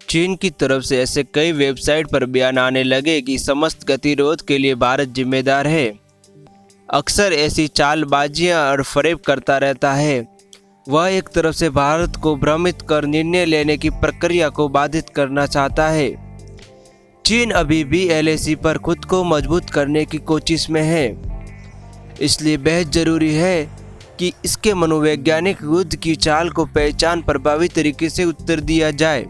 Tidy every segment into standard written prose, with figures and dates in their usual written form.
चीन की तरफ से ऐसे कई वेबसाइट पर बयान आने लगे कि समस्त गतिरोध के लिए भारत जिम्मेदार है। अक्सर ऐसी चालबाजियां और फरेब करता रहता है। वह एक तरफ से भारत को भ्रमित कर निर्णय लेने की प्रक्रिया को बाधित करना चाहता है। चीन अभी भी एलएसी पर खुद को मजबूत करने की कोशिश में है, इसलिए बेहद जरूरी है कि इसके मनोवैज्ञानिक युद्ध की चाल को पहचान प्रभावी तरीके से उत्तर दिया जाए।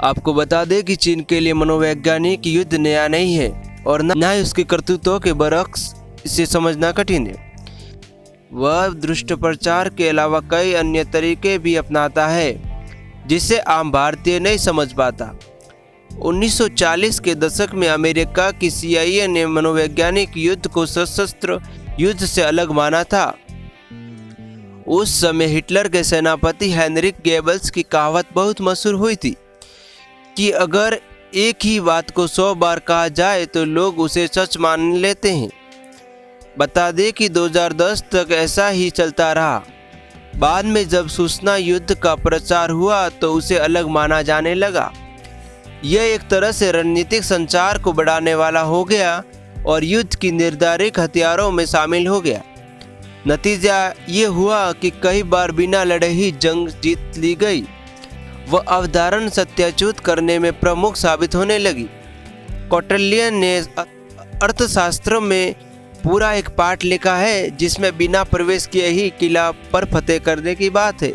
आपको बता दें कि चीन के लिए मनोवैज्ञानिक युद्ध नया नहीं है और न ही उसके करतूतों के बरक्स इसे समझना कठिन है। वह दुष्प्रचार के अलावा कई अन्य तरीके भी अपनाता है जिसे आम भारतीय नहीं समझ पाता। 1940 के दशक में अमेरिका की CIA ने मनोवैज्ञानिक युद्ध को सशस्त्र युद्ध से अलग माना था। उस समय हिटलर के सेनापति हेनरिक गेबल्स की कहावत बहुत मशहूर हुई थी कि अगर एक ही बात को 100 बार कहा जाए तो लोग उसे सच मान लेते हैं। बता दें कि 2010 तक ऐसा ही चलता रहा। बाद में जब सूचना युद्ध का प्रचार हुआ तो उसे अलग माना जाने लगा। यह एक तरह से रणनीतिक संचार को बढ़ाने वाला हो गया और युद्ध की निर्धारित हथियारों में शामिल हो गया। नतीजा ये हुआ कि कई बार बिना लड़े ही जंग जीत ली गई। वह अवधारणा सत्याच्युत करने में प्रमुख साबित होने लगी। कौटिल्य ने अर्थशास्त्र में पूरा एक पाठ लिखा है जिसमें बिना प्रवेश किए ही किला पर फतेह करने की बात है।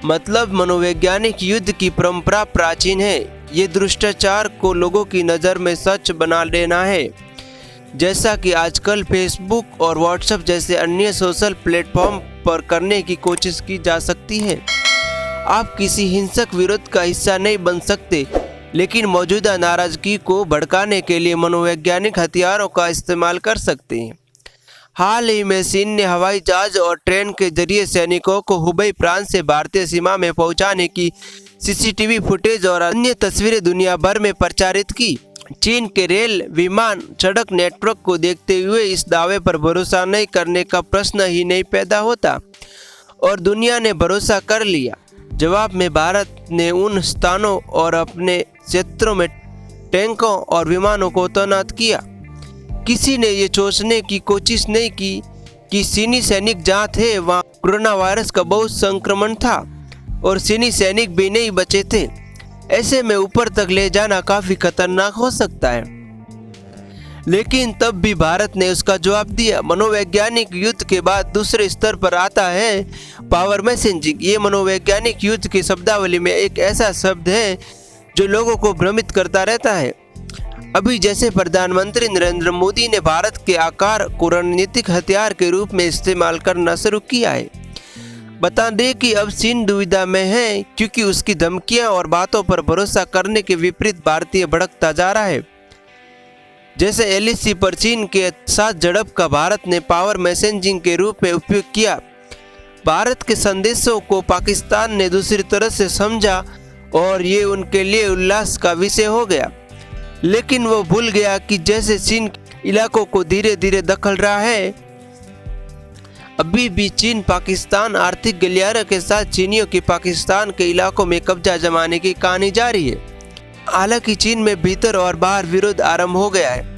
मतलब मनोवैज्ञानिक युद्ध की परंपरा प्राचीन है। ये दुष्टाचार को लोगों की नज़र में सच बना देना है, जैसा कि आजकल फेसबुक और व्हाट्सएप जैसे अन्य सोशल प्लेटफॉर्म पर करने की कोशिश की जा सकती है। आप किसी हिंसक विरोध का हिस्सा नहीं बन सकते, लेकिन मौजूदा नाराजगी को भड़काने के लिए मनोवैज्ञानिक हथियारों का इस्तेमाल कर सकते हैं। हाल ही में चीन ने हवाई जहाज और ट्रेन के जरिए सैनिकों को हुबई प्रांत से भारतीय सीमा में पहुंचाने की CCTV फुटेज और अन्य तस्वीरें दुनिया भर में प्रचारित की। चीन के रेल, विमान, सड़क नेटवर्क को देखते हुए इस दावे पर भरोसा नहीं करने का प्रश्न ही नहीं पैदा होता और दुनिया ने भरोसा कर लिया। जवाब में भारत ने उन स्थानों और अपने क्षेत्रों में टैंकों और विमानों को तैनात किया। किसी ने ये सोचने की कोशिश नहीं की कि चीनी सैनिक जहाँ थे वहाँ कोरोना वायरस का बहुत संक्रमण था और चीनी सैनिक भी नहीं बचे थे। ऐसे में ऊपर तक ले जाना काफी खतरनाक हो सकता है, लेकिन तब भी भारत ने उसका जवाब दिया। मनोवैज्ञानिक युद्ध के बाद दूसरे स्तर पर आता है पावर मैसेजिंग। ये मनोवैज्ञानिक युद्ध की शब्दावली में एक ऐसा शब्द है जो लोगों को भ्रमित करता रहता है। अभी जैसे प्रधानमंत्री नरेंद्र मोदी ने भारत के आकार को रणनीतिक हथियार के रूप में इस्तेमाल करना शुरू किया है। बता दें कि अब चीन दुविधा में है क्योंकि उसकी धमकियां और बातों पर भरोसा करने के विपरीत भारतीय भड़कता जा रहा है। जैसे LAC पर चीन के साथ झड़प का भारत ने पावर मैसेजिंग के रूप में उपयोग किया। भारत के संदेशों को पाकिस्तान ने दूसरी तरह से समझा और ये उनके लिए उल्लास का विषय हो गया, लेकिन वो भूल गया कि जैसे चीन इलाकों को धीरे धीरे दखल रहा है, अभी भी चीन पाकिस्तान आर्थिक गलियारे के साथ चीनियों की पाकिस्तान के इलाकों में कब्जा जमाने की कहानी जारी है। हालांकि चीन में भीतर और बाहर विरोध आरंभ हो गया है।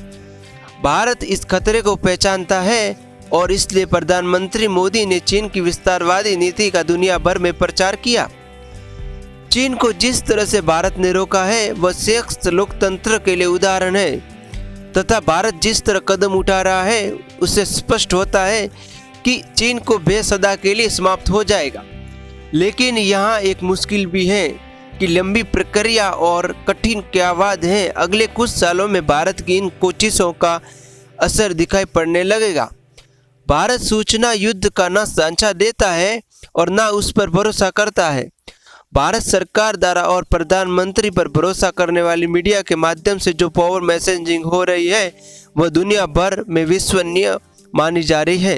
भारत इस खतरे को पहचानता है और इसलिए प्रधानमंत्री मोदी ने चीन की विस्तारवादी नीति का दुनिया भर में प्रचार किया। चीन को जिस तरह से भारत ने रोका है वह सशक्त लोकतंत्र के लिए उदाहरण है, तथा भारत जिस तरह कदम उठा रहा है उससे स्पष्ट होता है कि चीन को बेसदा के लिए समाप्त हो जाएगा। लेकिन यहाँ एक मुश्किल भी है कि लंबी प्रक्रिया और कठिन क्यावाद है। अगले कुछ सालों में भारत की इन कोशिशों का असर दिखाई पड़ने लगेगा। भारत सूचना युद्ध का न सांचा देता है और न उस पर भरोसा करता है। भारत सरकार द्वारा और प्रधानमंत्री पर भरोसा करने वाली मीडिया के माध्यम से जो पावर मैसेजिंग हो रही है वह दुनिया भर में विश्वसनीय मानी जा रही है।